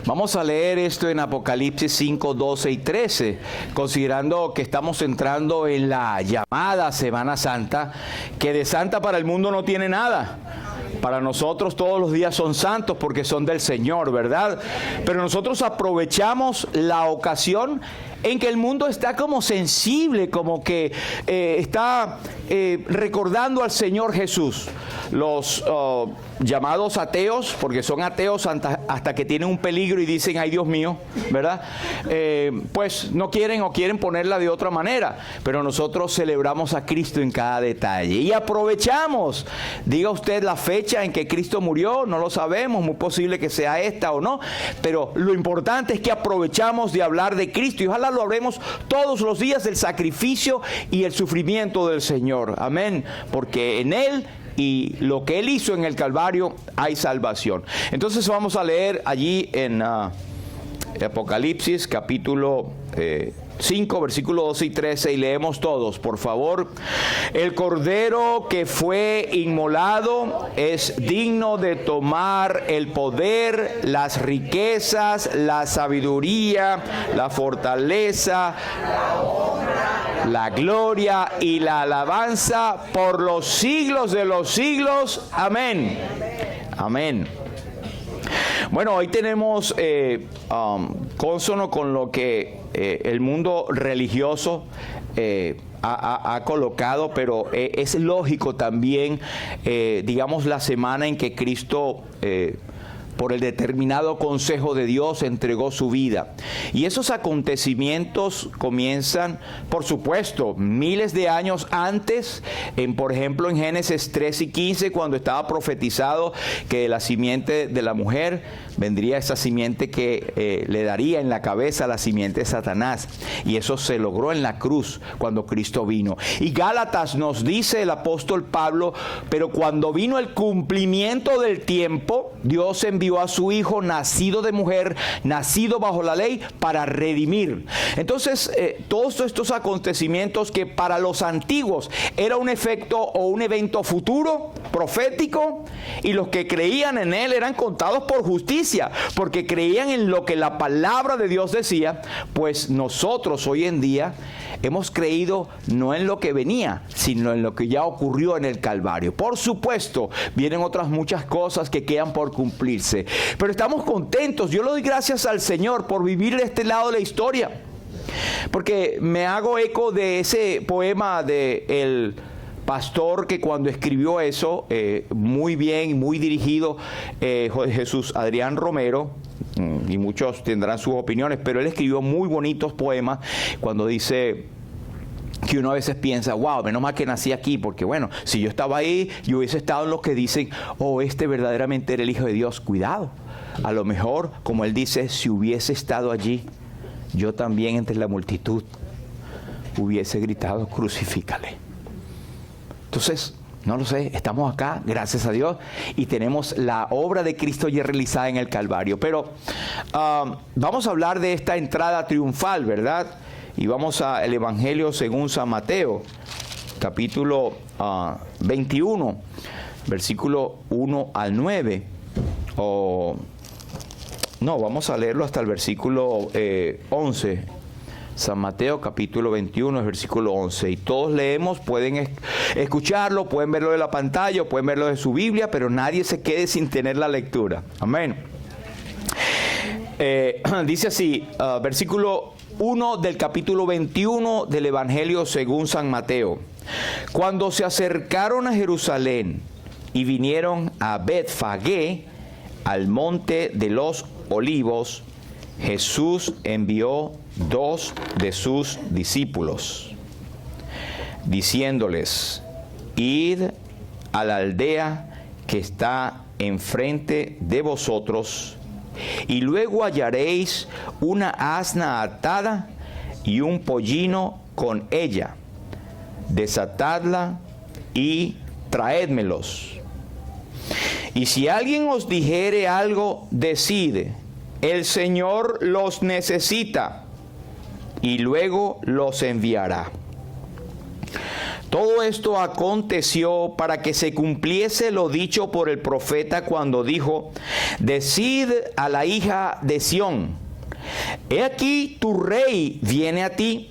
Vamos a leer esto en Apocalipsis 5, 12 y 13, considerando que estamos entrando en la llamada Semana Santa, que de santa para el mundo no tiene nada. Para nosotros todos los días son santos porque son del Señor, ¿verdad? Pero nosotros aprovechamos la ocasión en que el mundo está como sensible, como que está recordando al Señor Jesús. Los llamados ateos, porque son ateos hasta que tienen un peligro y dicen, ay Dios mío, ¿verdad? Pues no quieren o quieren ponerla de otra manera, pero nosotros celebramos a Cristo en cada detalle y aprovechamos, diga usted la fecha en que Cristo murió, no lo sabemos, muy posible que sea esta o no, pero lo importante es que aprovechamos de hablar de Cristo y ojalá lo hablemos todos los días del sacrificio y el sufrimiento del Señor, amén, porque en Él y lo que Él hizo en el Calvario hay salvación. Entonces vamos a leer allí en Apocalipsis capítulo 5, versículos 12 y 13 y leemos todos, por favor. El Cordero que fue inmolado es digno de tomar el poder, las riquezas, la sabiduría, la fortaleza, la gloria y la alabanza por los siglos de los siglos. Amén. Amén. Bueno, hoy tenemos consono con lo que el mundo religioso ha colocado, pero es lógico también, digamos, la semana en que Cristo por el determinado consejo de Dios entregó su vida. Y esos acontecimientos comienzan, por supuesto, miles de años antes, por ejemplo en Génesis 3 y 15, cuando estaba profetizado que de la simiente de la mujer vendría esa simiente que le daría en la cabeza la simiente de Satanás. Y eso se logró en la cruz cuando Cristo vino. Y Gálatas nos dice el apóstol Pablo, pero cuando vino el cumplimiento del tiempo, Dios envió a su Hijo nacido de mujer, nacido bajo la ley, para redimir. Entonces, todos estos acontecimientos que para los antiguos era un efecto o un evento futuro, profético, y los que creían en él eran contados por justicia, porque creían en lo que la palabra de Dios decía, pues nosotros hoy en día hemos creído no en lo que venía, sino en lo que ya ocurrió en el Calvario. Por supuesto, vienen otras muchas cosas que quedan por cumplirse, pero estamos contentos. Yo le doy gracias al Señor por vivir de este lado de la historia, porque me hago eco de ese poema de el pastor que cuando escribió eso, muy bien, muy dirigido, Jesús Adrián Romero, y muchos tendrán sus opiniones, pero él escribió muy bonitos poemas cuando dice que uno a veces piensa, wow, menos mal que nací aquí, porque bueno, si yo estaba ahí, yo hubiese estado en los que dicen, oh, este verdaderamente era el Hijo de Dios. Cuidado, a lo mejor, como él dice, si hubiese estado allí, yo también entre la multitud hubiese gritado, crucifícale. Entonces, no lo sé, estamos acá, gracias a Dios, y tenemos la obra de Cristo ya realizada en el Calvario. Pero vamos a hablar de esta entrada triunfal, ¿verdad? Y vamos al Evangelio según San Mateo, capítulo 21, versículo 1 al 9. No, vamos a leerlo hasta el versículo 11. San Mateo capítulo 21, versículo 11. Y todos leemos, pueden escucharlo, pueden verlo de la pantalla, pueden verlo de su Biblia, pero nadie se quede sin tener la lectura. Amén. Dice así, versículo 1 del capítulo 21 del Evangelio según San Mateo. Cuando se acercaron a Jerusalén y vinieron a Betfagé, al monte de los Olivos, Jesús envió 2 de sus discípulos, diciéndoles, id a la aldea que está enfrente de vosotros, y luego hallaréis una asna atada y un pollino con ella. Desatadla y traédmelos. Y si alguien os dijere algo, decid, el Señor los necesita, y luego los enviará. Todo esto aconteció para que se cumpliese lo dicho por el profeta cuando dijo: decid a la hija de Sión, he aquí tu rey viene a ti,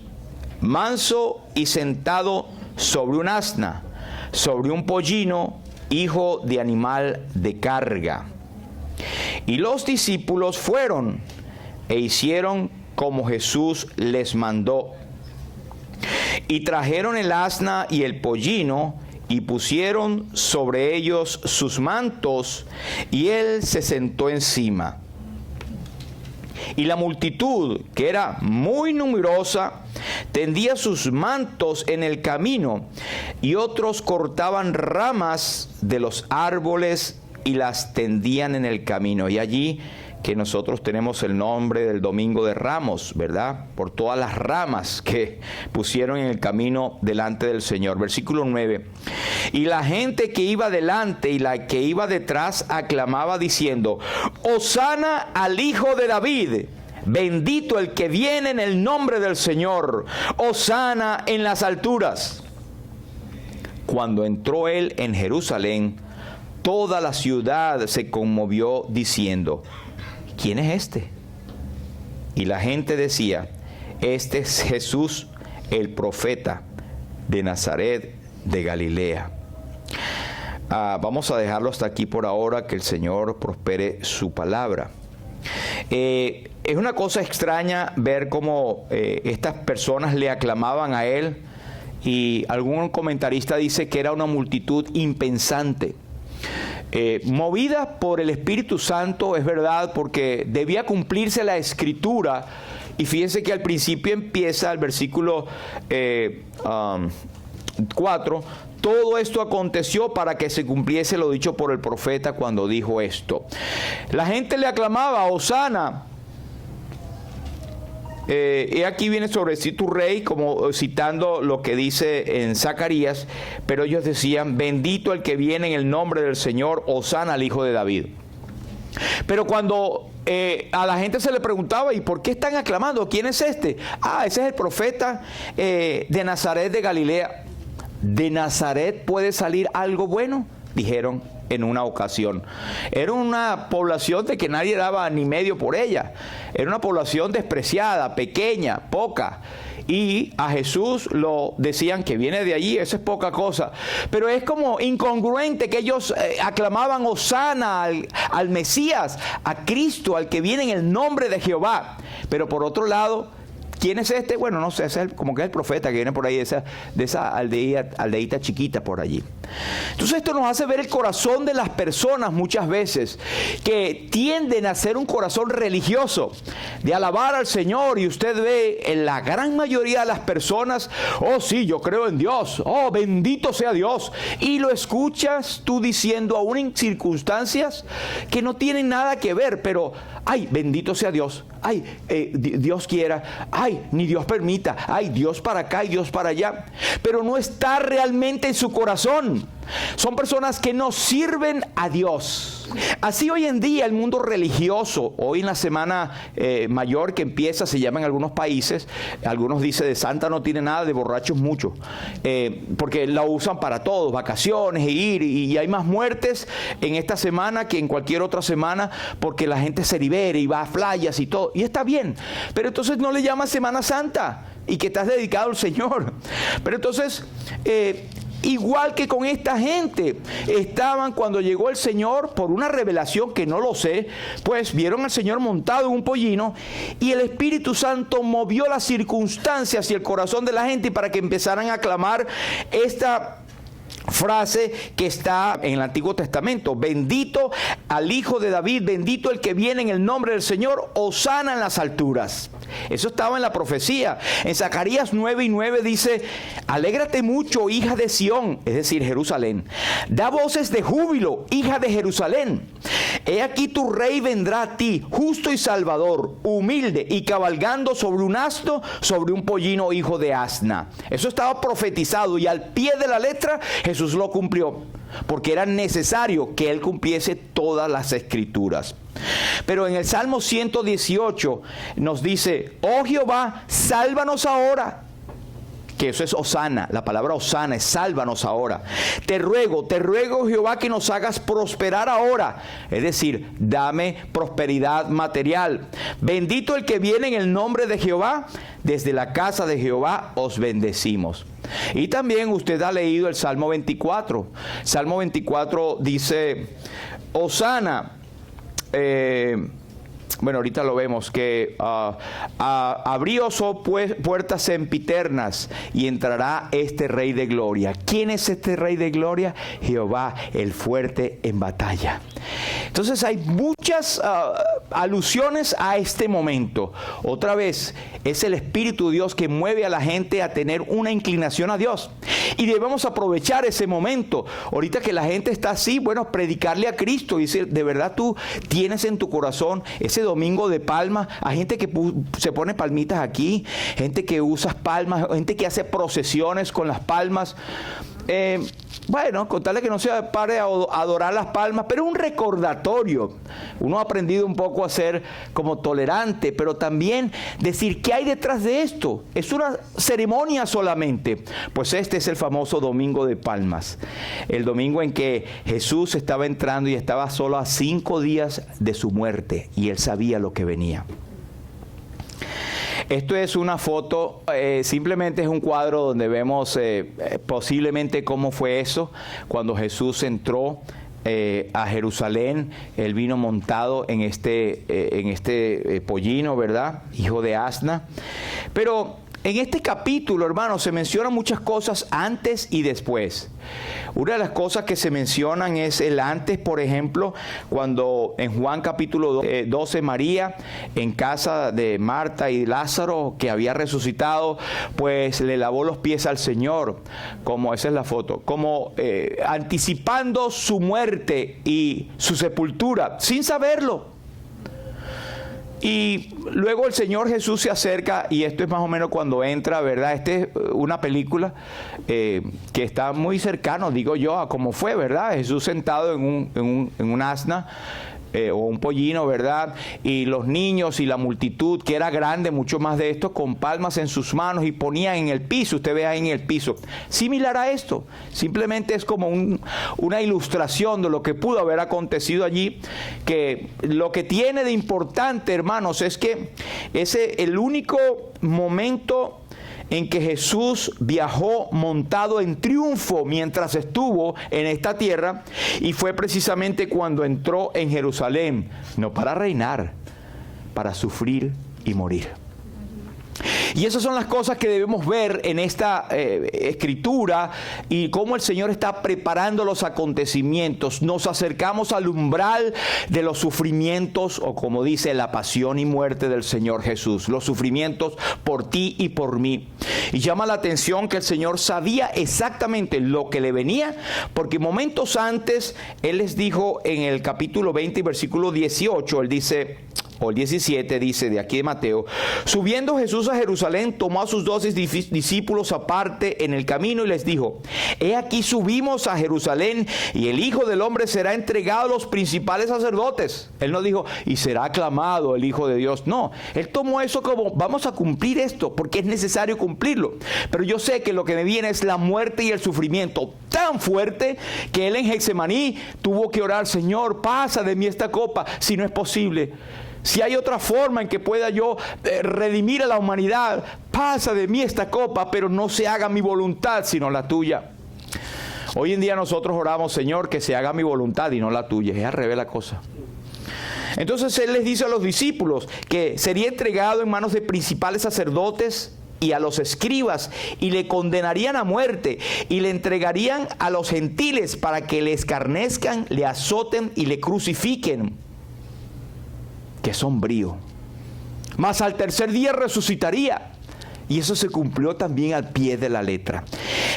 manso y sentado sobre un asna, sobre un pollino, hijo de animal de carga. Y los discípulos fueron e hicieron como Jesús les mandó. Y trajeron el asna y el pollino, y pusieron sobre ellos sus mantos, y él se sentó encima. Y la multitud, que era muy numerosa, tendía sus mantos en el camino, y otros cortaban ramas de los árboles y las tendían en el camino. Y allí que nosotros tenemos el nombre del Domingo de Ramos, ¿verdad? Por todas las ramas que pusieron en el camino delante del Señor. Versículo 9. Y la gente que iba delante y la que iba detrás aclamaba diciendo: Hosana al Hijo de David, bendito el que viene en el nombre del Señor, Hosana en las alturas. Cuando entró él en Jerusalén, toda la ciudad se conmovió diciendo: ¿quién es este? Y la gente decía: este es Jesús, el profeta de Nazaret de Galilea. Vamos a dejarlo hasta aquí por ahora, que el Señor prospere su palabra. Es una cosa extraña ver cómo estas personas le aclamaban a él, y algún comentarista dice que era una multitud impensante. Movida por el Espíritu Santo, es verdad, porque debía cumplirse la Escritura. Y fíjense que al principio empieza el versículo 4, todo esto aconteció para que se cumpliese lo dicho por el profeta cuando dijo esto. La gente le aclamaba: Hosana. Y aquí viene sobre sí tu rey, como citando lo que dice en Zacarías, pero ellos decían: bendito el que viene en el nombre del Señor, Hosana al Hijo de David. Pero cuando a la gente se le preguntaba: ¿y por qué están aclamando? ¿Quién es este? Ese es el profeta de Nazaret de Galilea. ¿De Nazaret puede salir algo bueno?, dijeron en una ocasión. Era una población de que nadie daba ni medio por ella. Era una población despreciada, pequeña, poca. Y a Jesús lo decían que viene de allí, eso es poca cosa. Pero es como incongruente que ellos aclamaban Hosana al Mesías, a Cristo, al que viene en el nombre de Jehová. Pero por otro lado, ¿quién es este? Bueno, no sé, ese es como que es el profeta que viene por ahí, de esa aldeíta chiquita por allí. Entonces esto nos hace ver el corazón de las personas muchas veces, que tienden a ser un corazón religioso, de alabar al Señor, y usted ve en la gran mayoría de las personas: oh sí, yo creo en Dios, oh bendito sea Dios, y lo escuchas tú diciendo aún en circunstancias que no tienen nada que ver, pero ay, bendito sea Dios, ay, Dios quiera, ay, ni Dios permita, ay, Dios para acá y Dios para allá, pero no está realmente en su corazón. Son personas que no sirven a Dios. Así hoy en día el mundo religioso, hoy en la semana mayor que empieza, se llama en algunos países, algunos dicen de santa no tiene nada, de borrachos mucho, porque la usan para todos, vacaciones, y hay más muertes en esta semana que en cualquier otra semana, porque la gente se libera y va a playas y todo, y está bien, pero entonces no le llaman Semana Santa y que estás dedicado al Señor. Pero entonces igual que con esta gente, estaban cuando llegó el Señor, por una revelación que no lo sé, pues vieron al Señor montado en un pollino, y el Espíritu Santo movió las circunstancias y el corazón de la gente para que empezaran a clamar esta frase que está en el Antiguo Testamento: bendito al Hijo de David, bendito el que viene en el nombre del Señor, Hosana en las alturas. Eso estaba en la profecía. En Zacarías 9:9 dice: alégrate mucho, hija de Sión, es decir, Jerusalén. Da voces de júbilo, hija de Jerusalén. He aquí tu rey vendrá a ti, justo y salvador, humilde y cabalgando sobre un asno, sobre un pollino, hijo de asna. Eso estaba profetizado, y al pie de la letra Jesús lo cumplió, porque era necesario que él cumpliese todas las escrituras. Pero en el Salmo 118 nos dice: oh Jehová, sálvanos ahora, que eso es hosana, la palabra hosana es sálvanos ahora. Te ruego Jehová, que nos hagas prosperar ahora, es decir, dame prosperidad material. Bendito el que viene en el nombre de Jehová, desde la casa de Jehová os bendecimos. Y también usted ha leído el Salmo 24. Salmo 24 dice, hosana, bueno, ahorita lo vemos, que abríos pues puertas sempiternas y entrará este Rey de Gloria. ¿Quién es este Rey de Gloria? Jehová, el fuerte en batalla. Entonces hay muchas alusiones a este momento. Otra vez, es el Espíritu de Dios que mueve a la gente a tener una inclinación a Dios. Y debemos aprovechar ese momento. Ahorita que la gente está así, bueno, predicarle a Cristo. Dice, de verdad tú tienes en tu corazón ese domingo de palmas. Hay gente que se pone palmitas aquí, gente que usa palmas, gente que hace procesiones con las palmas. Bueno, contarle que no se pare a adorar las palmas, pero un recordatorio. Uno ha aprendido un poco a ser como tolerante, pero también decir qué hay detrás de esto. Es una ceremonia solamente. Pues este es el famoso Domingo de Palmas. El domingo en que Jesús estaba entrando y estaba solo a 5 días de su muerte y él sabía lo que venía. Esto es una foto, simplemente es un cuadro donde vemos posiblemente cómo fue eso cuando Jesús entró a Jerusalén. Él vino montado en este pollino, ¿verdad? Hijo de asna. Pero en este capítulo, hermanos, se mencionan muchas cosas antes y después. Una de las cosas que se mencionan es el antes, por ejemplo, cuando en Juan capítulo 12, María, en casa de Marta y Lázaro, que había resucitado, pues le lavó los pies al Señor, como esa es la foto, como anticipando su muerte y su sepultura, sin saberlo. Y luego el Señor Jesús se acerca, y esto es más o menos cuando entra, ¿verdad? Esta es una película que está muy cercano, digo yo, a cómo fue, ¿verdad? Jesús sentado en un asna o un pollino, ¿verdad? Y los niños y la multitud, que era grande, mucho más de esto, con palmas en sus manos y ponían en el piso. Usted ve ahí en el piso. Similar a esto. Simplemente es como una ilustración de lo que pudo haber acontecido allí. Que lo que tiene de importante, hermanos, es que el único momento en que Jesús viajó montado en triunfo mientras estuvo en esta tierra, y fue precisamente cuando entró en Jerusalén, no para reinar, para sufrir y morir. Y esas son las cosas que debemos ver en esta escritura, y cómo el Señor está preparando los acontecimientos. Nos acercamos al umbral de los sufrimientos, o como dice, la pasión y muerte del Señor Jesús. Los sufrimientos por ti y por mí. Y llama la atención que el Señor sabía exactamente lo que le venía, porque momentos antes Él les dijo en el capítulo 20, versículo 18, Él dice, o el 17 dice de aquí de Mateo: subiendo Jesús a Jerusalén, tomó a sus 12 discípulos aparte en el camino y les dijo: he aquí subimos a Jerusalén, y el Hijo del Hombre será entregado a los principales sacerdotes. Él no dijo: y será aclamado el Hijo de Dios. No, Él tomó eso como: vamos a cumplir esto, porque es necesario cumplirlo. Pero yo sé que lo que me viene es la muerte y el sufrimiento tan fuerte que Él en Getsemaní tuvo que orar: Señor, pasa de mí esta copa, si no es posible. Si hay otra forma en que pueda yo redimir a la humanidad, pasa de mí esta copa, pero no se haga mi voluntad, sino la tuya. Hoy en día nosotros oramos: Señor, que se haga mi voluntad y no la tuya. Es al revés la cosa. Entonces Él les dice a los discípulos que sería entregado en manos de principales sacerdotes y a los escribas, y le condenarían a muerte, y le entregarían a los gentiles para que le escarnezcan, le azoten y le crucifiquen. ¡Qué sombrío! Mas al tercer día resucitaría. Y eso se cumplió también al pie de la letra.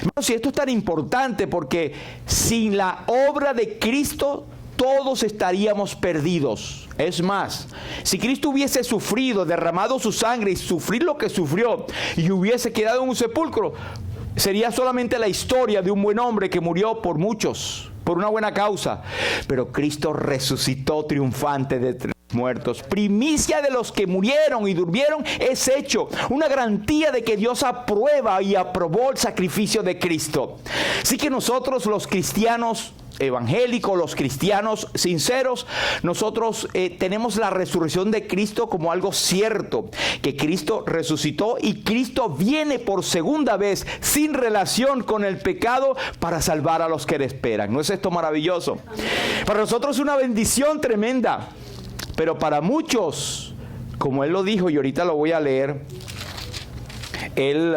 Hermanos, y esto es tan importante porque sin la obra de Cristo todos estaríamos perdidos. Es más, si Cristo hubiese sufrido, derramado su sangre y sufrir lo que sufrió, y hubiese quedado en un sepulcro, sería solamente la historia de un buen hombre que murió por muchos, por una buena causa. Pero Cristo resucitó triunfante de muertos. Primicia de los que murieron y durmieron es hecho. Una garantía de que Dios aprueba y aprobó el sacrificio de Cristo. Así que nosotros los cristianos evangélicos, los cristianos sinceros, nosotros tenemos la resurrección de Cristo como algo cierto, que Cristo resucitó y Cristo viene por segunda vez sin relación con el pecado para salvar a los que le esperan. ¿No es esto maravilloso? Para nosotros es una bendición tremenda, pero para muchos, como él lo dijo y ahorita lo voy a leer, él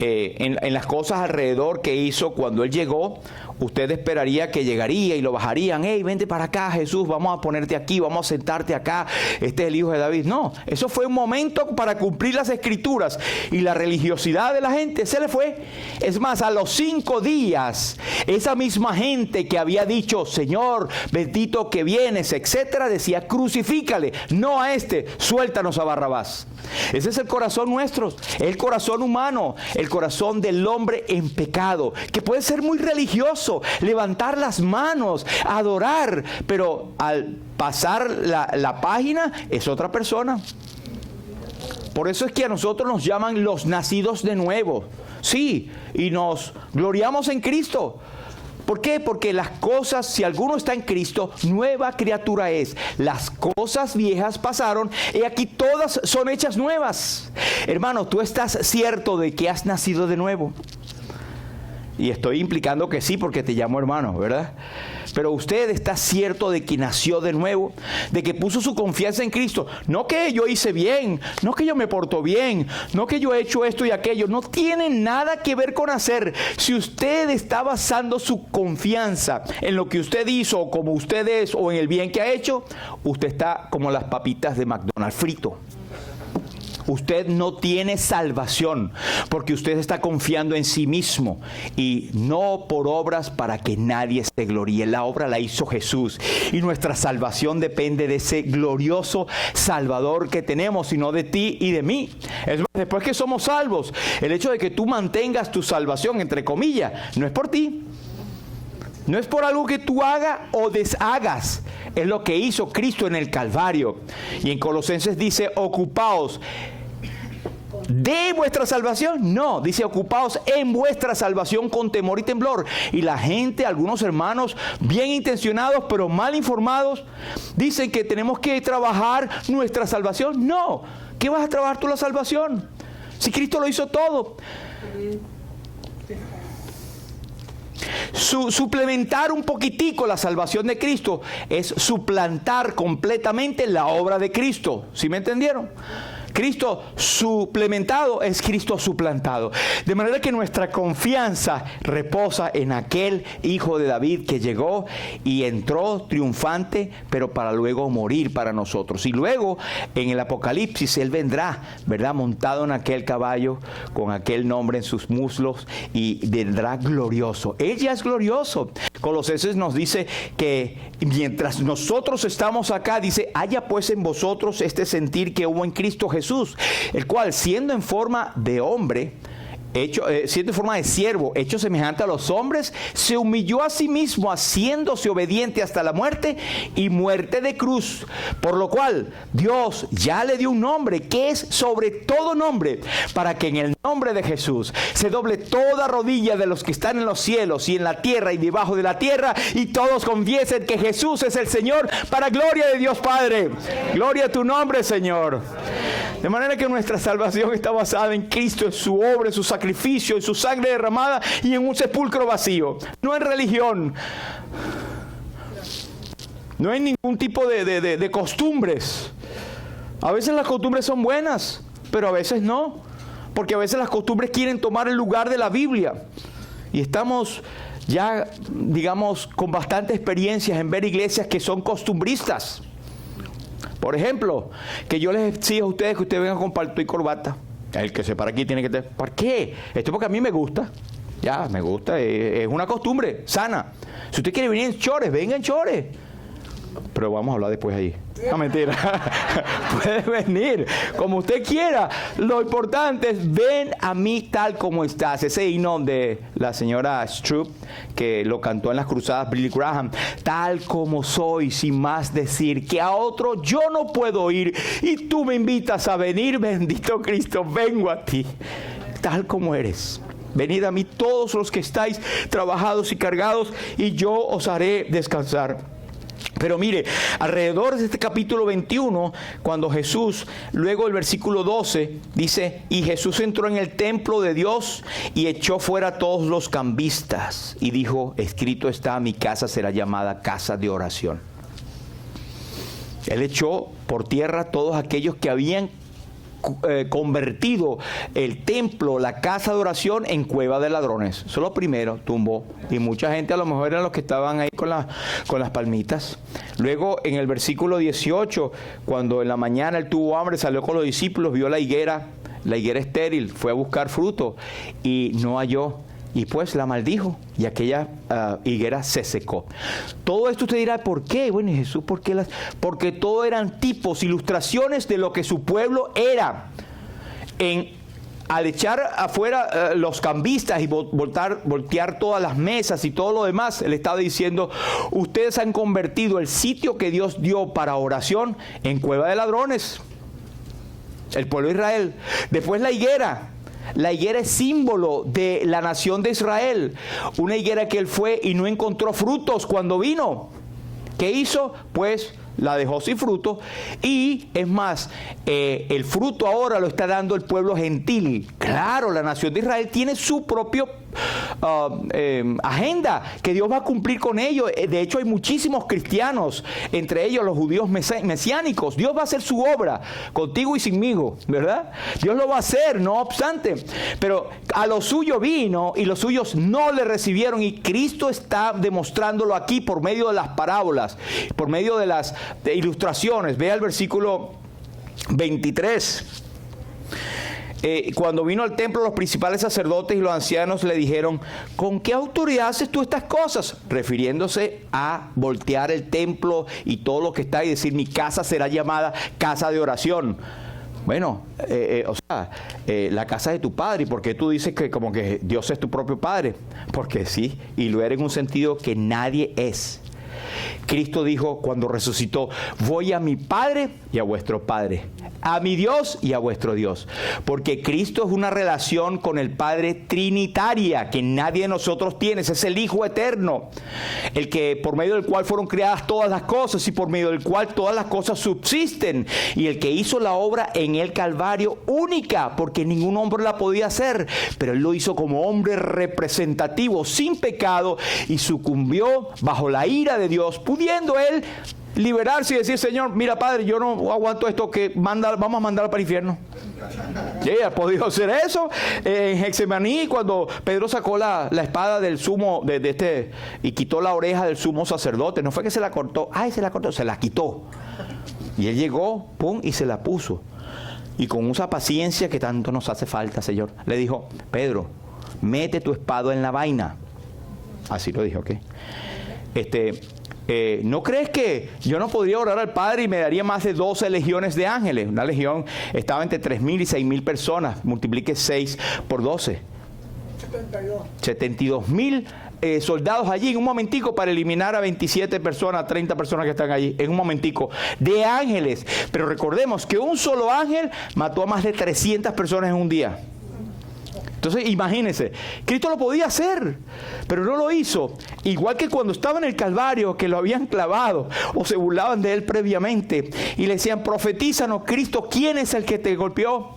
en las cosas alrededor que hizo cuando él llegó, usted esperaría que llegaría y lo bajarían. Hey, vente para acá, Jesús, vamos a ponerte aquí, vamos a sentarte acá. Este es el Hijo de David. No, eso fue un momento para cumplir las Escrituras. Y la religiosidad de la gente se le fue. Es más, a los 5 días, esa misma gente que había dicho, Señor, bendito que vienes, etcétera, decía, crucifícale, no a este, suéltanos a Barrabás. Ese es el corazón nuestro, el corazón humano, el corazón del hombre en pecado, que puede ser muy religioso, levantar las manos, adorar, pero al pasar la página es otra persona. Por eso es que a nosotros nos llaman los nacidos de nuevo. Sí, y nos gloriamos en Cristo. ¿Por qué? Porque las cosas, si alguno está en Cristo, nueva criatura es. Las cosas viejas pasaron y aquí todas son hechas nuevas. Hermano, tú estás cierto de que has nacido de nuevo. Y estoy implicando que sí, porque te llamo hermano, ¿verdad? Pero usted está cierto de que nació de nuevo, de que puso su confianza en Cristo. No que yo hice bien, no que yo me porto bien, no que yo he hecho esto y aquello. No tiene nada que ver con hacer. Si usted está basando su confianza en lo que usted hizo, o como usted es, o en el bien que ha hecho, usted está como las papitas de McDonald's, frito. Usted no tiene salvación porque usted está confiando en sí mismo y no por obras para que nadie se gloríe. La obra la hizo Jesús y nuestra salvación depende de ese glorioso Salvador que tenemos y no de ti y de mí. Es más, después que somos salvos, el hecho de que tú mantengas tu salvación, entre comillas, no es por ti. No es por algo que tú hagas o deshagas. Es lo que hizo Cristo en el Calvario. Y en Colosenses dice, ocupaos de vuestra salvación. No, dice ocupaos en vuestra salvación con temor y temblor. Y la gente, algunos hermanos bien intencionados pero mal informados, dicen que tenemos que trabajar nuestra salvación. No, ¿qué vas a trabajar tú la salvación? Si Cristo lo hizo todo. Suplementar un poquitico la salvación de Cristo es suplantar completamente la obra de Cristo. ¿Sí me entendieron? Cristo suplementado es Cristo suplantado. De manera que nuestra confianza reposa en aquel Hijo de David que llegó y entró triunfante, pero para luego morir para nosotros. Y luego en el Apocalipsis Él vendrá, ¿verdad? Montado en aquel caballo, con aquel nombre en sus muslos, y vendrá glorioso. Él ya es glorioso. Colosenses nos dice que mientras nosotros estamos acá, dice, haya pues en vosotros este sentir que hubo en Cristo Jesús, el cual siendo en forma de hombre, siendo en forma de siervo, hecho semejante a los hombres, se humilló a sí mismo, haciéndose obediente hasta la muerte y muerte de cruz. Por lo cual Dios ya le dio un nombre que es sobre todo nombre, para que en el nombre de Jesús se doble toda rodilla de los que están en los cielos y en la tierra y debajo de la tierra, y todos confiesen que Jesús es el Señor, para gloria de Dios Padre. Gloria a tu nombre, Señor. De manera que nuestra salvación está basada en Cristo, en su obra, en su sacrificio, en su sangre derramada y en un sepulcro vacío. No en religión. No en ningún tipo de costumbres. A veces las costumbres son buenas, pero a veces no. Porque a veces las costumbres quieren tomar el lugar de la Biblia. Y estamos ya, digamos, con bastante experiencias en ver iglesias que son costumbristas. Por ejemplo, que yo les exijo a ustedes que ustedes vengan con palto y corbata. El que se para aquí tiene que tener. ¿Por qué? Esto porque a mí me gusta. Ya, me gusta. Es una costumbre sana. Si usted quiere venir en chores, venga en chores. Pero vamos a hablar después allí. No, mentira. Puede venir como usted quiera. Lo importante es, ven a mí tal como estás. Ese himno de la señora Stroop, que lo cantó en las cruzadas Billy Graham. Tal como soy, sin más decir, que a otro yo no puedo ir. Y tú me invitas a venir, bendito Cristo, vengo a ti. Tal como eres. Venid a mí todos los que estáis trabajados y cargados, y yo os haré descansar. Pero mire, alrededor de este capítulo 21, cuando Jesús, luego el versículo 12, dice, y Jesús entró en el templo de Dios y echó fuera a todos los cambistas y dijo, escrito está, mi casa será llamada casa de oración. Él echó por tierra a todos aquellos que habían convertido el templo, la casa de oración, en cueva de ladrones. Eso es lo primero, tumbó. Y mucha gente, a lo mejor eran los que estaban ahí con las palmitas. Luego, en el versículo 18, cuando en la mañana él tuvo hambre, salió con los discípulos, vio la higuera estéril, fue a buscar fruto y no halló. Y pues la maldijo y aquella higuera se secó. Todo esto usted dirá, ¿por qué? Bueno, Jesús, ¿por qué? Porque todo eran tipos, ilustraciones de lo que su pueblo era. Al echar afuera los cambistas y voltear todas las mesas y todo lo demás, él estaba diciendo, ustedes han convertido el sitio que Dios dio para oración en cueva de ladrones. El pueblo de Israel. Después la higuera. La higuera es símbolo de la nación de Israel. Una higuera que él fue y no encontró frutos cuando vino. ¿Qué hizo? Pues la dejó sin fruto. Y es más, el fruto ahora lo está dando el pueblo gentil. Claro, la nación de Israel tiene su propio agenda que Dios va a cumplir con ellos. De hecho, hay muchísimos cristianos, entre ellos los judíos mesiánicos. Dios va a hacer su obra contigo y sinmigo, ¿verdad? Dios lo va a hacer, no obstante. Pero a lo suyo vino y los suyos no le recibieron, y Cristo está demostrándolo aquí por medio de las parábolas, por medio de las ilustraciones. Vea el versículo 23. Cuando vino al templo, los principales sacerdotes y los ancianos le dijeron, ¿con qué autoridad haces tú estas cosas? Refiriéndose a voltear el templo y todo lo que está ahí, decir, mi casa será llamada casa de oración. Bueno, la casa de tu padre. ¿Y por qué tú dices que como que Dios es tu propio padre? Porque sí, y lo era en un sentido que nadie es. Cristo dijo cuando resucitó, voy a mi Padre y a vuestro Padre, a mi Dios y a vuestro Dios. Porque Cristo es una relación con el Padre trinitaria que nadie de nosotros tiene. Ese es el Hijo eterno, el que por medio del cual fueron creadas todas las cosas y por medio del cual todas las cosas subsisten, y el que hizo la obra en el Calvario única, porque ningún hombre la podía hacer, pero él lo hizo como hombre representativo, sin pecado, y sucumbió bajo la ira de Dios, pudiendo él liberarse y decir, Señor, mira Padre, yo no aguanto esto, que vamos a mandarlo para el infierno. Sí, ha podido hacer eso. En Getsemaní, cuando Pedro sacó la espada del sumo y quitó la oreja del sumo sacerdote, no fue que se la cortó, se la quitó. Y él llegó, pum, y se la puso. Y con esa paciencia que tanto nos hace falta, Señor, le dijo, Pedro, mete tu espada en la vaina. Así lo dijo, ¿ok? ¿No crees que yo no podría orar al Padre y me daría más de 12 legiones de ángeles? Una legión estaba entre 3,000 y 6,000 personas. Multiplique 6 por 12. 72,000 soldados allí en un momentico para eliminar a 27 personas, 30 personas que están allí, en un momentico, de ángeles. Pero recordemos que un solo ángel mató a más de 300 personas en un día. Entonces, imagínense, Cristo lo podía hacer, pero no lo hizo. Igual que cuando estaba en el Calvario, que lo habían clavado, o se burlaban de él previamente, y le decían, profetízanos, Cristo, ¿quién es el que te golpeó?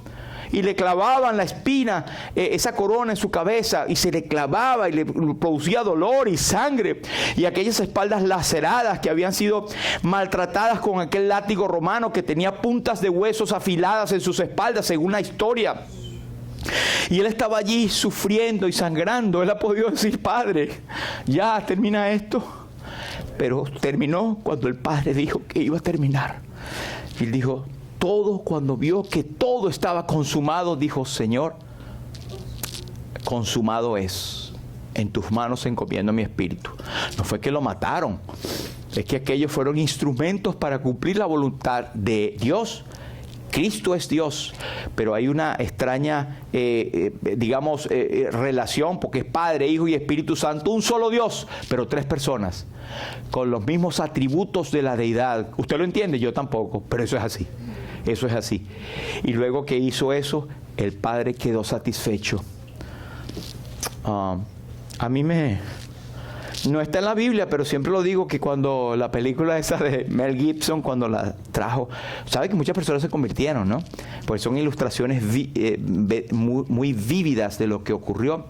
Y le clavaban la espina, esa corona en su cabeza, y se le clavaba y le producía dolor y sangre, y aquellas espaldas laceradas que habían sido maltratadas con aquel látigo romano que tenía puntas de huesos afiladas en sus espaldas, según la historia. Y él estaba allí sufriendo y sangrando. Él ha podido decir, Padre, ya termina esto. Pero terminó cuando el Padre dijo que iba a terminar. Y él dijo, cuando vio que todo estaba consumado, dijo, Señor, consumado es. En tus manos encomiendo mi espíritu. No fue que lo mataron. Es que aquellos fueron instrumentos para cumplir la voluntad de Dios. Cristo es Dios, pero hay una extraña, relación, porque es Padre, Hijo y Espíritu Santo, un solo Dios, pero tres personas, con los mismos atributos de la deidad. ¿Usted lo entiende? Yo tampoco, pero eso es así. Eso es así. Y luego que hizo eso, el Padre quedó satisfecho. A mí no está en la Biblia, pero siempre lo digo, que cuando la película esa de Mel Gibson, cuando la trajo, sabe que muchas personas se convirtieron, ¿no? Pues son ilustraciones muy vívidas de lo que ocurrió.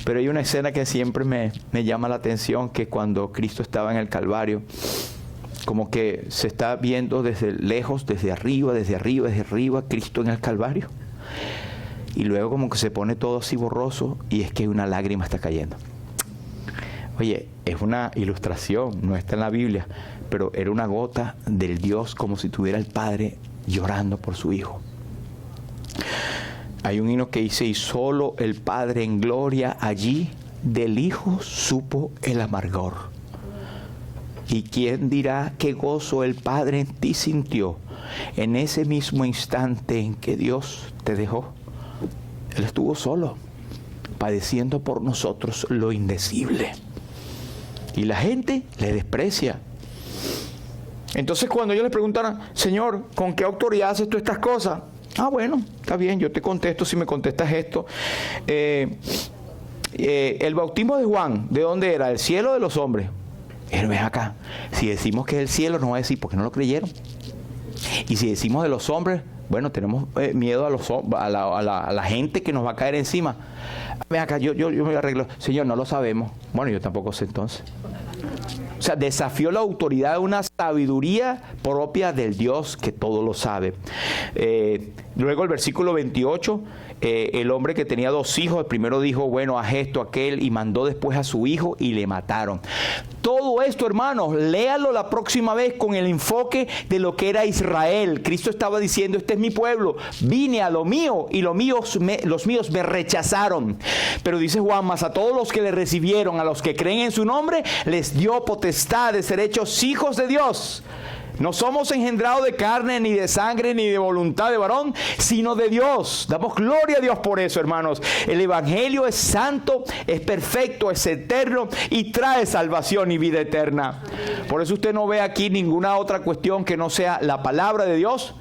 Pero hay una escena que siempre me llama la atención, que cuando Cristo estaba en el Calvario, como que se está viendo desde lejos, desde arriba, Cristo en el Calvario. Y luego como que se pone todo así borroso, y es que una lágrima está cayendo. Oye, es una ilustración, no está en la Biblia, pero era una gota del Dios, como si tuviera el Padre llorando por su Hijo. Hay un himno que dice: y solo el Padre en gloria allí del Hijo supo el amargor. ¿Y quién dirá qué gozo el Padre en ti sintió en ese mismo instante en que Dios te dejó? Él estuvo solo, padeciendo por nosotros lo indecible. Y la gente le desprecia. Entonces cuando ellos le preguntaron: Señor, ¿con qué autoridad haces tú estas cosas? Ah, bueno, está bien, yo te contesto si me contestas esto. El bautismo de Juan, ¿de dónde era? ¿Del cielo o de los hombres? Pero ven acá, si decimos que es el cielo, no va a decir porque no lo creyeron. Y si decimos de los hombres, bueno, tenemos miedo a la gente que nos va a caer encima. Ven acá, yo me arreglo. Señor, no lo sabemos. Bueno, yo tampoco sé entonces. O sea, desafió la autoridad de una sabiduría propia del Dios que todo lo sabe. Luego el versículo 28, el hombre que tenía 2 hijos, el primero dijo: bueno, haz esto, aquel, y mandó después a su hijo y le mataron. Todo esto, hermanos, léalo la próxima vez con el enfoque de lo que era Israel. Cristo estaba diciendo: este es mi pueblo, vine a lo mío y los míos me rechazaron. Pero dice Juan: mas a todos los que le recibieron, a los que creen en su nombre, les dio potestad de ser hechos hijos de Dios. No somos engendrados de carne, ni de sangre, ni de voluntad de varón, sino de Dios. Damos gloria a Dios por eso, hermanos. El Evangelio es santo, es perfecto, es eterno y trae salvación y vida eterna. Por eso usted no ve aquí ninguna otra cuestión que no sea la palabra de Dios,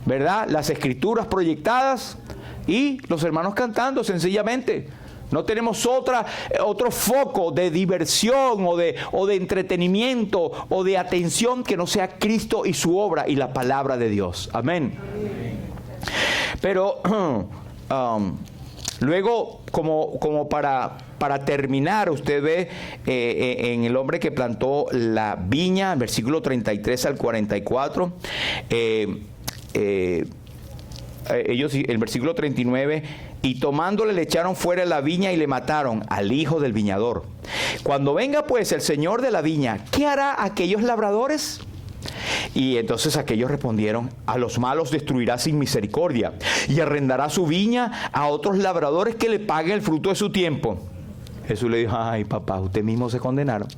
¿verdad? Las escrituras proyectadas y los hermanos cantando sencillamente. No tenemos otro foco de diversión o de entretenimiento o de atención que no sea Cristo y su obra y la palabra de Dios. Amén. Pero luego, como para terminar, usted ve en el hombre que plantó la viña, versículo 33 al 44, ellos, el versículo 39, y tomándole le echaron fuera de la viña y le mataron al hijo del viñador. Cuando venga pues el señor de la viña, ¿qué hará aquellos labradores? Y entonces aquellos respondieron: a los malos destruirá sin misericordia y arrendará su viña a otros labradores que le paguen el fruto de su tiempo. Jesús le dijo: ay, papá, usted mismo se condenaron.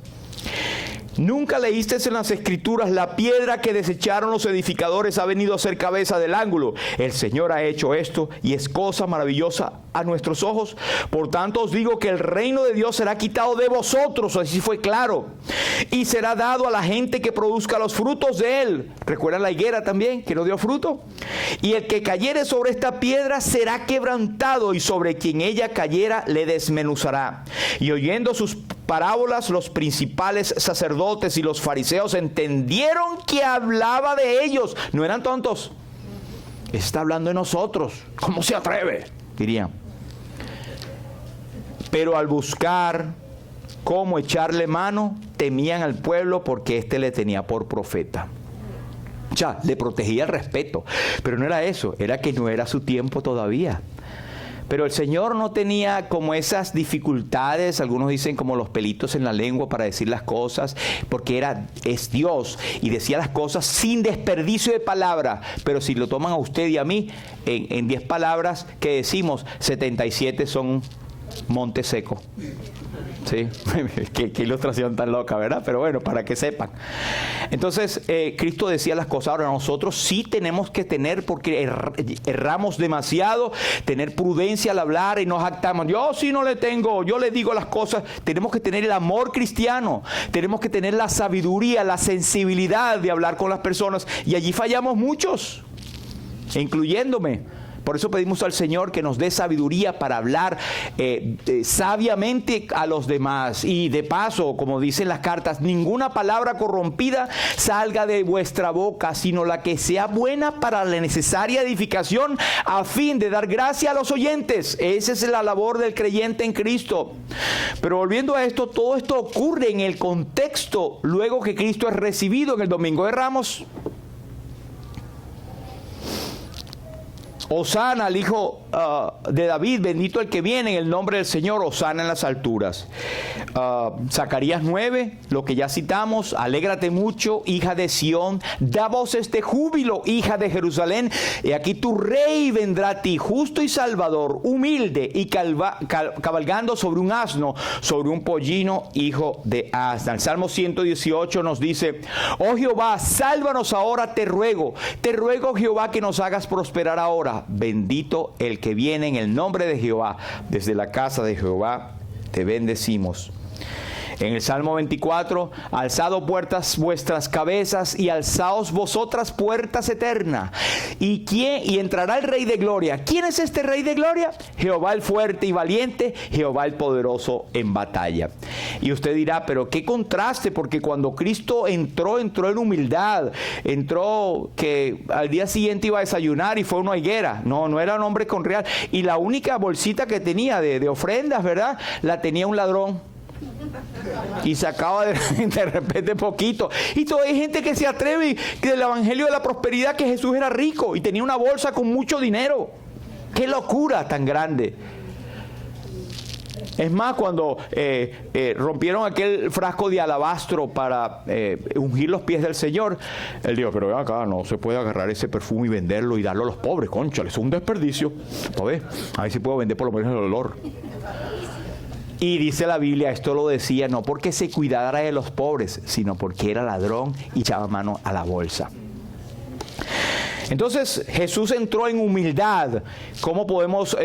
¿Nunca leíste en las Escrituras: la piedra que desecharon los edificadores ha venido a ser cabeza del ángulo? El Señor ha hecho esto y es cosa maravillosa a nuestros ojos. Por tanto os digo que el reino de Dios será quitado de vosotros, así fue claro, y será dado a la gente que produzca los frutos de él. ¿Recuerdan la higuera también, que no dio fruto? Y el que cayere sobre esta piedra será quebrantado, y sobre quien ella cayera le desmenuzará. Y oyendo sus parábolas, los principales sacerdotes y los fariseos entendieron que hablaba de ellos. No eran tontos. Está hablando de nosotros. ¿Cómo se atreve?, dirían. Pero al buscar cómo echarle mano, temían al pueblo, porque éste le tenía por profeta. Ya, le protegía el respeto. Pero no era eso, era que no era su tiempo todavía. Pero el Señor no tenía como esas dificultades, algunos dicen como los pelitos en la lengua para decir las cosas, porque es Dios y decía las cosas sin desperdicio de palabra. Pero si lo toman a usted y a mí, en 10 palabras que decimos, 77 son monte seco. ¿Sí? qué ilustración tan loca, ¿verdad? Pero bueno, para que sepan. Entonces, Cristo decía las cosas. Ahora nosotros sí tenemos que tener, porque erramos demasiado, tener prudencia al hablar y nos jactamos. Yo sí no le tengo, yo le digo las cosas. Tenemos que tener el amor cristiano. Tenemos que tener la sabiduría, la sensibilidad de hablar con las personas. Y allí fallamos muchos, incluyéndome. Por eso pedimos al Señor que nos dé sabiduría para hablar sabiamente a los demás. Y de paso, como dicen las cartas, ninguna palabra corrompida salga de vuestra boca, sino la que sea buena para la necesaria edificación, a fin de dar gracia a los oyentes. Esa es la labor del creyente en Cristo. Pero volviendo a esto, todo esto ocurre en el contexto luego que Cristo es recibido en el Domingo de Ramos. Hosana, al hijo de David, bendito el que viene en el nombre del Señor, hosana en las alturas. Zacarías 9, lo que ya citamos, alégrate mucho, hija de Sión, da voces de júbilo, hija de Jerusalén, y aquí tu rey vendrá a ti, justo y salvador, humilde y cabalgando sobre un asno, sobre un pollino, hijo de asna. El Salmo 118 nos dice, oh Jehová, sálvanos ahora, te ruego Jehová que nos hagas prosperar ahora. Bendito el que viene en el nombre de Jehová. Desde la casa de Jehová te bendecimos. En el Salmo 24, alzado puertas vuestras cabezas y alzaos vosotras puertas eternas. Y entrará el Rey de Gloria. ¿Quién es este Rey de Gloria? Jehová el fuerte y valiente, Jehová el poderoso en batalla. Y usted dirá, pero qué contraste, porque cuando Cristo entró en humildad, entró que al día siguiente iba a desayunar y fue una higuera. No era un hombre con real. Y la única bolsita que tenía de ofrendas, ¿verdad? La tenía un ladrón. Y sacaba de repente poquito. Y todavía hay gente que se atreve del evangelio de la prosperidad, que Jesús era rico y tenía una bolsa con mucho dinero. ¡Qué locura tan grande! Es más, cuando rompieron aquel frasco de alabastro para ungir los pies del Señor, él dijo, pero ven acá, no se puede agarrar ese perfume y venderlo y darlo a los pobres, cónchale, es un desperdicio. ¿No ves? A ver si puedo vender por lo menos el olor. Y dice la Biblia, esto lo decía no porque se cuidara de los pobres, sino porque era ladrón y echaba mano a la bolsa. Entonces Jesús entró en humildad. ¿Cómo podemos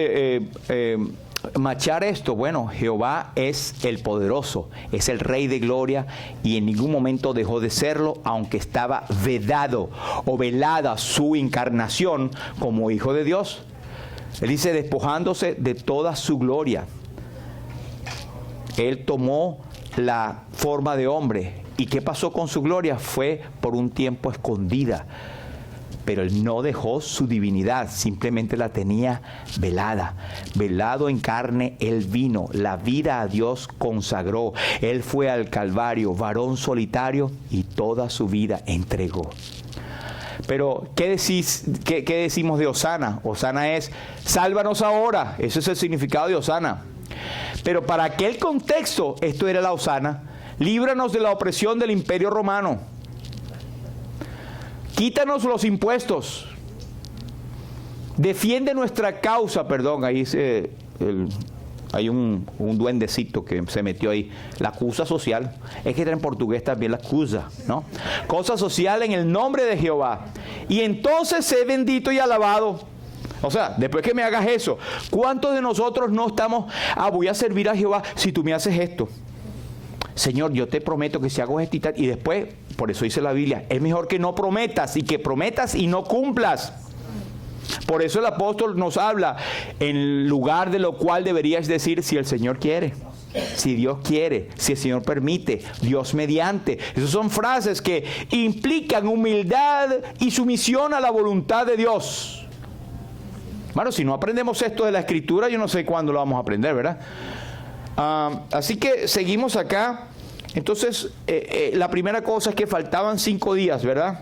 machar esto? Bueno, Jehová es el poderoso, es el Rey de Gloria, y en ningún momento dejó de serlo, aunque estaba vedado o velada su encarnación como Hijo de Dios. Él dice, despojándose de toda su gloria. Él tomó la forma de hombre. ¿Y qué pasó con su gloria? Fue por un tiempo escondida. Pero él no dejó su divinidad, simplemente la tenía velada. Velado en carne, él vino, la vida a Dios consagró. Él fue al Calvario, varón solitario, y toda su vida entregó. Pero, ¿qué decimos de hosana? Hosana es, sálvanos ahora. Ese es el significado de hosana. Pero para aquel contexto, esto era la hosana. Líbranos de la opresión del Imperio Romano. Quítanos los impuestos. Defiende nuestra causa. Perdón, ahí hay un duendecito que se metió ahí. La acusa social. Es que en portugués también la acusa, ¿no? Cosa social en el nombre de Jehová. Y entonces sé bendito y alabado. O sea, después que me hagas eso, ¿cuántos de nosotros no estamos, voy a servir a Jehová si tú me haces esto? Señor, yo te prometo que si hago esto y tal, y después, por eso dice la Biblia, es mejor que no prometas y que prometas y no cumplas. Por eso el apóstol nos habla, en lugar de lo cual deberías decir, si el Señor quiere, si Dios quiere, si el Señor permite, Dios mediante. Esas son frases que implican humildad y sumisión a la voluntad de Dios. Bueno, si no aprendemos esto de la Escritura, yo no sé cuándo lo vamos a aprender, ¿verdad? Así que seguimos acá. Entonces, la primera cosa es que faltaban 5 días, ¿verdad?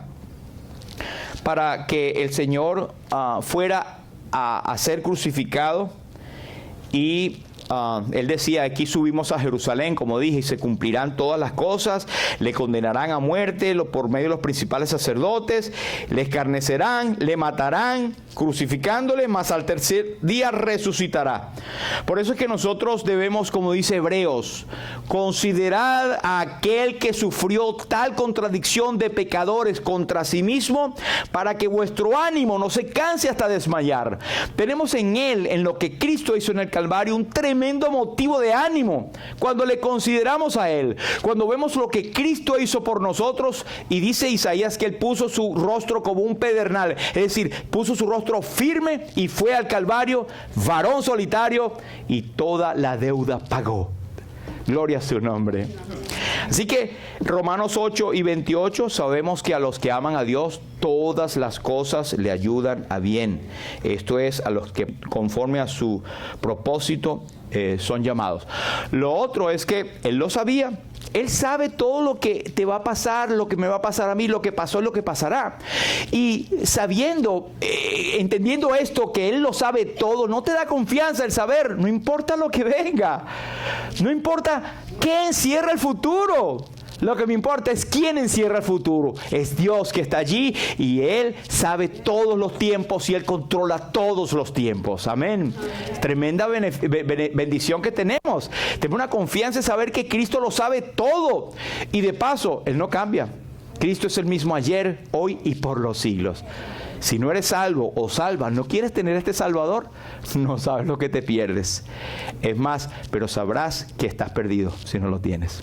Para que el Señor fuera a ser crucificado. Y él decía, aquí subimos a Jerusalén, como dije, y se cumplirán todas las cosas, le condenarán a muerte por medio de los principales sacerdotes, le escarnecerán, le matarán, crucificándole, mas al tercer día resucitará. Por eso es que nosotros debemos, como dice Hebreos, considerar a aquel que sufrió tal contradicción de pecadores contra sí mismo, para que vuestro ánimo no se canse hasta desmayar. Tenemos en él, en lo que Cristo hizo en el Calvario, un tremendo motivo de ánimo cuando le consideramos a él, cuando vemos lo que Cristo hizo por nosotros. Y dice Isaías que él puso su rostro como un pedernal, es decir, puso su rostro firme y fue al Calvario, varón solitario, y toda la deuda pagó. Gloria a su nombre. Así que Romanos 8 y 28, sabemos que a los que aman a Dios todas las cosas le ayudan a bien. Esto es, a los que conforme a su propósito son llamados. Lo otro es que él lo sabía. Él sabe todo lo que te va a pasar, lo que me va a pasar a mí, lo que pasó, lo que pasará. Y sabiendo, entendiendo esto, que Él lo sabe todo, no te da confianza el saber, no importa lo que venga, no importa qué encierra el futuro. Lo que me importa es quién encierra el futuro. Es Dios que está allí y Él sabe todos los tiempos y Él controla todos los tiempos. Amén. Tremenda bendición que tenemos. Tenemos una confianza en saber que Cristo lo sabe todo. Y de paso, Él no cambia. Cristo es el mismo ayer, hoy y por los siglos. Si no eres salvo o salva, no quieres tener este Salvador, no sabes lo que te pierdes. Es más, pero sabrás que estás perdido si no lo tienes.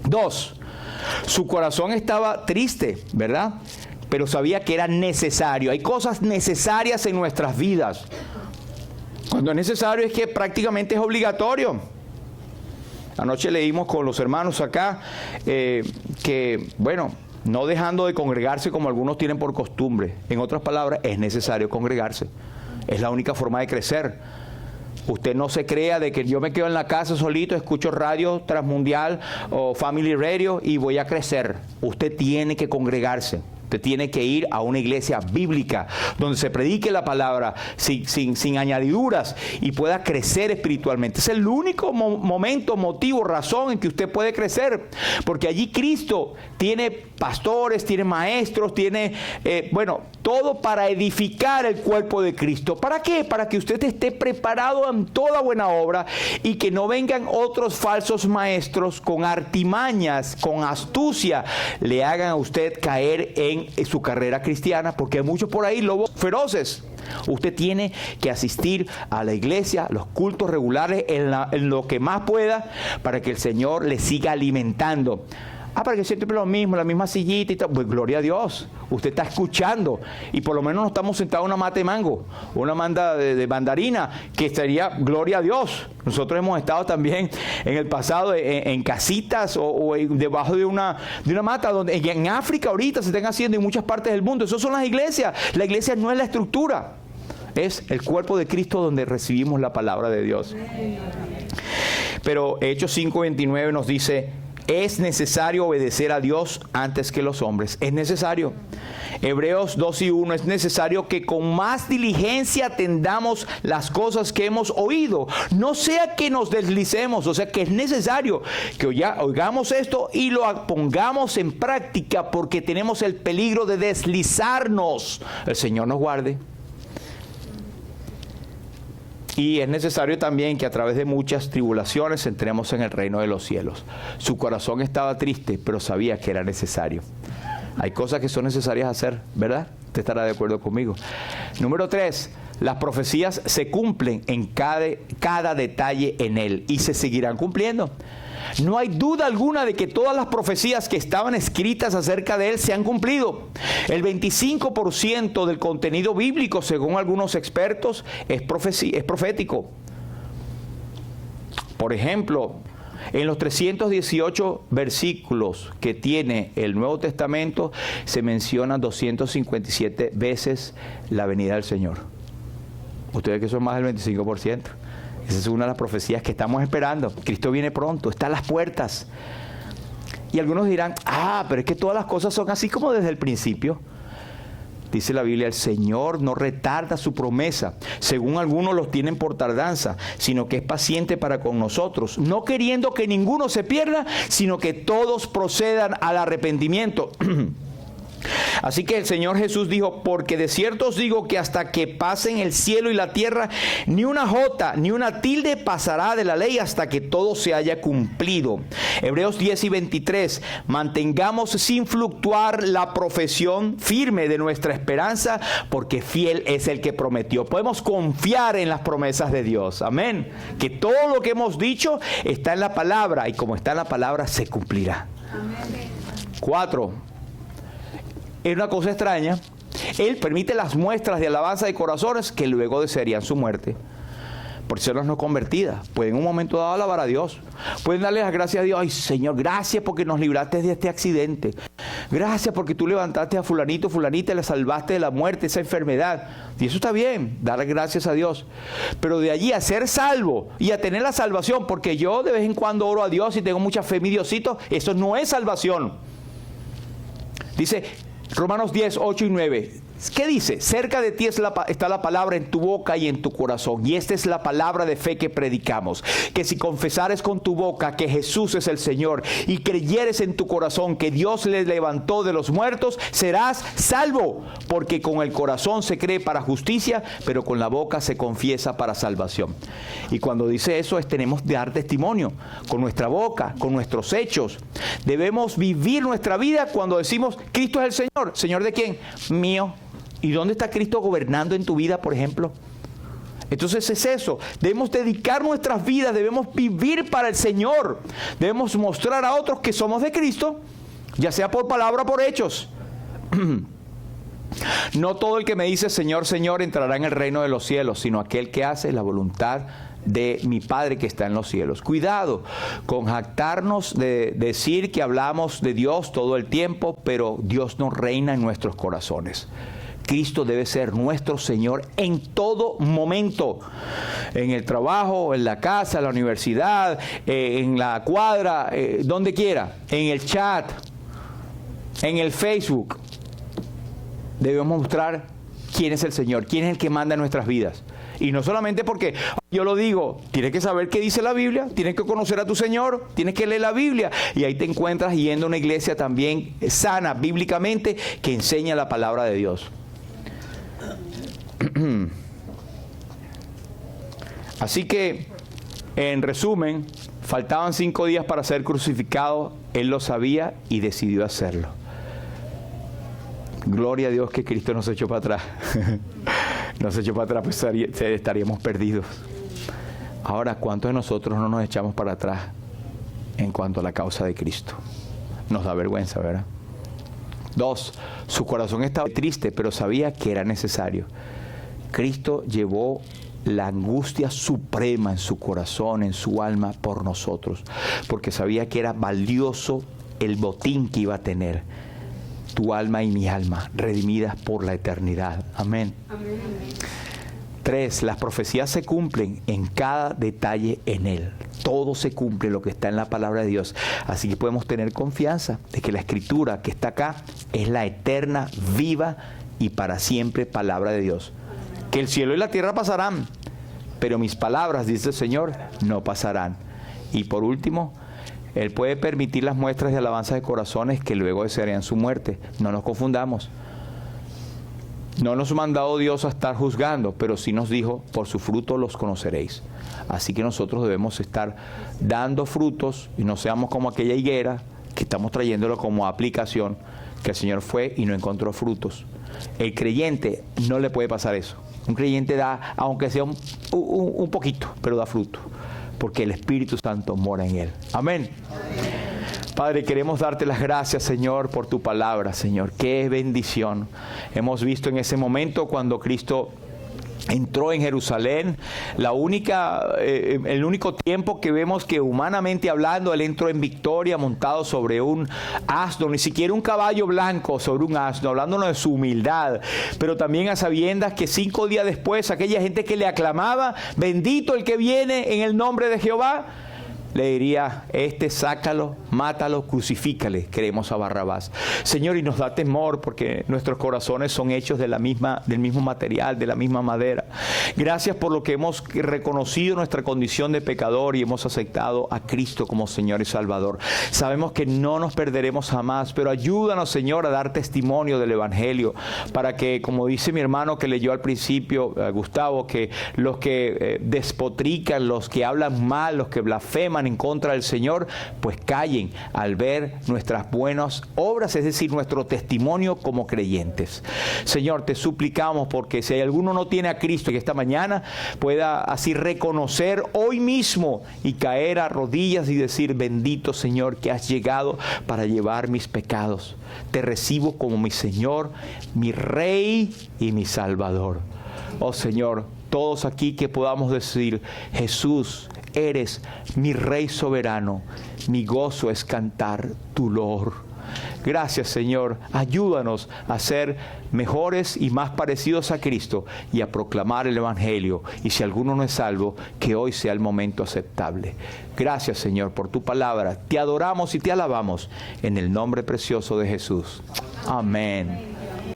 2, su corazón estaba triste, ¿verdad? Pero sabía que era necesario. Hay cosas necesarias en nuestras vidas. Cuando es necesario es que prácticamente es obligatorio. Anoche leímos con los hermanos acá que, bueno, no dejando de congregarse como algunos tienen por costumbre. En otras palabras, es necesario congregarse. Es la única forma de crecer. Usted no se crea de que yo me quedo en la casa solito, escucho radio transmundial o Family Radio y voy a crecer. Usted tiene que congregarse. Usted tiene que ir a una iglesia bíblica donde se predique la palabra sin añadiduras y pueda crecer espiritualmente. Es el único momento, motivo, razón en que usted puede crecer. Porque allí Cristo tiene pastores, tiene maestros, tiene, todo para edificar el cuerpo de Cristo. ¿Para qué? Para que usted esté preparado en toda buena obra y que no vengan otros falsos maestros con artimañas, con astucia, le hagan a usted caer en su carrera cristiana, porque hay muchos por ahí lobos feroces. Usted tiene que asistir a la iglesia, los cultos regulares en lo que más pueda, para que el Señor le siga alimentando. Para que siempre lo mismo, la misma sillita y tal. Pues gloria a Dios. Usted está escuchando. Y por lo menos no estamos sentados en una mata de mango, una manda de mandarina, que estaría gloria a Dios. Nosotros hemos estado también en el pasado en casitas o debajo de una mata, donde en África ahorita se están haciendo en muchas partes del mundo. Esas son las iglesias. La iglesia no es la estructura. Es el cuerpo de Cristo donde recibimos la palabra de Dios. Pero Hechos 5:29 nos dice: es necesario obedecer a Dios antes que los hombres. Es necesario. Hebreos 2:1, es necesario que con más diligencia atendamos las cosas que hemos oído. No sea que nos deslicemos, o sea que es necesario que oigamos esto y lo pongamos en práctica, porque tenemos el peligro de deslizarnos. El Señor nos guarde. Y es necesario también que a través de muchas tribulaciones entremos en el reino de los cielos. Su corazón estaba triste, pero sabía que era necesario. Hay cosas que son necesarias hacer, ¿verdad? Usted estará de acuerdo conmigo. Número 3, las profecías se cumplen en cada detalle en él y se seguirán cumpliendo. No hay duda alguna de que todas las profecías que estaban escritas acerca de él se han cumplido. El 25% del contenido bíblico, según algunos expertos, es profético. Por ejemplo, en los 318 versículos que tiene el Nuevo Testamento, se menciona 257 veces la venida del Señor. Ustedes que son más del 25%. Esa es una de las profecías que estamos esperando. Cristo viene pronto, está a las puertas. Y algunos dirán, pero es que todas las cosas son así como desde el principio. Dice la Biblia, el Señor no retarda su promesa, según algunos los tienen por tardanza, sino que es paciente para con nosotros, no queriendo que ninguno se pierda, sino que todos procedan al arrepentimiento. Así que el Señor Jesús dijo, porque de cierto os digo que hasta que pasen el cielo y la tierra, ni una jota, ni una tilde pasará de la ley hasta que todo se haya cumplido. Hebreos 10:23, mantengamos sin fluctuar la profesión firme de nuestra esperanza, porque fiel es el que prometió. Podemos confiar en las promesas de Dios, amén. Que todo lo que hemos dicho está en la palabra, y como está en la palabra, se cumplirá. Amén. 4. Es una cosa extraña. Él permite las muestras de alabanza de corazones que luego desearían su muerte. Personas no convertidas pueden en un momento dado alabar a Dios. Pueden darle las gracias a Dios. Ay, Señor, gracias porque nos libraste de este accidente. Gracias porque tú levantaste a fulanito, fulanita, y le salvaste de la muerte, esa enfermedad. Y eso está bien, darle gracias a Dios. Pero de allí a ser salvo y a tener la salvación, porque yo de vez en cuando oro a Dios y tengo mucha fe en mi Diosito, eso no es salvación. Dice Romanos 10, 8 y 9. ¿Qué dice? Cerca de ti está la palabra en tu boca y en tu corazón. Y esta es la palabra de fe que predicamos. Que si confesares con tu boca que Jesús es el Señor y creyeres en tu corazón que Dios le levantó de los muertos, serás salvo. Porque con el corazón se cree para justicia, pero con la boca se confiesa para salvación. Y cuando dice eso, tenemos que dar testimonio con nuestra boca, con nuestros hechos. Debemos vivir nuestra vida cuando decimos, Cristo es el Señor. ¿Señor de quién? Mío. ¿Y dónde está Cristo gobernando en tu vida, por ejemplo? Entonces es eso. Debemos dedicar nuestras vidas, debemos vivir para el Señor. Debemos mostrar a otros que somos de Cristo, ya sea por palabra o por hechos. No todo el que me dice Señor, Señor entrará en el reino de los cielos, sino aquel que hace la voluntad de mi Padre que está en los cielos. Cuidado con jactarnos de decir que hablamos de Dios todo el tiempo, pero Dios no reina en nuestros corazones. Cristo debe ser nuestro Señor en todo momento, en el trabajo, en la casa, en la universidad, en la cuadra, donde quiera, en el chat, en el Facebook. Debemos mostrar quién es el Señor, quién es el que manda en nuestras vidas. Y no solamente porque yo lo digo, tienes que saber qué dice la Biblia, tienes que conocer a tu Señor, tienes que leer la Biblia. Y ahí te encuentras yendo a una iglesia también sana, bíblicamente, que enseña la palabra de Dios. Así que, en resumen, faltaban 5 días para ser crucificado. Él lo sabía y decidió hacerlo. Gloria a Dios que Cristo nos echó para atrás. Nos echó para atrás, pues estaríamos perdidos. Ahora, ¿cuántos de nosotros no nos echamos para atrás en cuanto a la causa de Cristo? Nos da vergüenza, ¿verdad? 2, su corazón estaba triste, pero sabía que era necesario. Cristo llevó la angustia suprema en su corazón, en su alma, por nosotros, porque sabía que era valioso el botín que iba a tener. Tu alma y mi alma, redimidas por la eternidad. Amén. Amén. 3, las profecías se cumplen en cada detalle en Él. Todo se cumple lo que está en la palabra de Dios. Así que podemos tener confianza de que la Escritura que está acá es la eterna, viva y para siempre palabra de Dios. Que el cielo y la tierra pasarán, pero mis palabras, dice el Señor, no pasarán. Y por último, Él puede permitir las muestras de alabanza de corazones que luego desearían su muerte. No nos confundamos. No nos ha mandado Dios a estar juzgando, pero sí nos dijo, por su fruto los conoceréis. Así que nosotros debemos estar dando frutos y no seamos como aquella higuera que estamos trayéndolo como aplicación, que el Señor fue y no encontró frutos. El creyente no le puede pasar eso. Un creyente da, aunque sea un poquito, pero da fruto, porque el Espíritu Santo mora en él. Amén. Padre, queremos darte las gracias, Señor, por tu palabra, Señor. Qué bendición. Hemos visto en ese momento cuando Cristo entró en Jerusalén, el único tiempo que vemos que humanamente hablando, Él entró en victoria montado sobre un asno, ni siquiera un caballo blanco, sobre un asno, hablándonos de su humildad, pero también a sabiendas que 5 días después, aquella gente que le aclamaba, bendito el que viene en el nombre de Jehová, le diría, sácalo, Mátalo, crucifícale, queremos a Barrabás. Señor, y nos da temor porque nuestros corazones son hechos del mismo material, de la misma madera. Gracias por lo que hemos reconocido nuestra condición de pecador y hemos aceptado a Cristo como Señor y Salvador. Sabemos que no nos perderemos jamás, pero ayúdanos, Señor, a dar testimonio del Evangelio para que, como dice mi hermano que leyó al principio, Gustavo, que los que despotrican, los que hablan mal, los que blasfeman en contra del Señor, pues callen al ver nuestras buenas obras, es decir, nuestro testimonio como creyentes. Señor, te suplicamos porque si alguno no tiene a Cristo, que esta mañana pueda así reconocer hoy mismo y caer a rodillas y decir: bendito Señor, que has llegado para llevar mis pecados. Te recibo como mi Señor, mi Rey y mi Salvador. Oh Señor, todos aquí que podamos decir: Jesús, eres mi Rey soberano, mi gozo es cantar tu loor. Gracias, Señor. Ayúdanos a ser mejores y más parecidos a Cristo y a proclamar el Evangelio. Y si alguno no es salvo, que hoy sea el momento aceptable. Gracias, Señor, por tu palabra. Te adoramos y te alabamos en el nombre precioso de Jesús. Amén.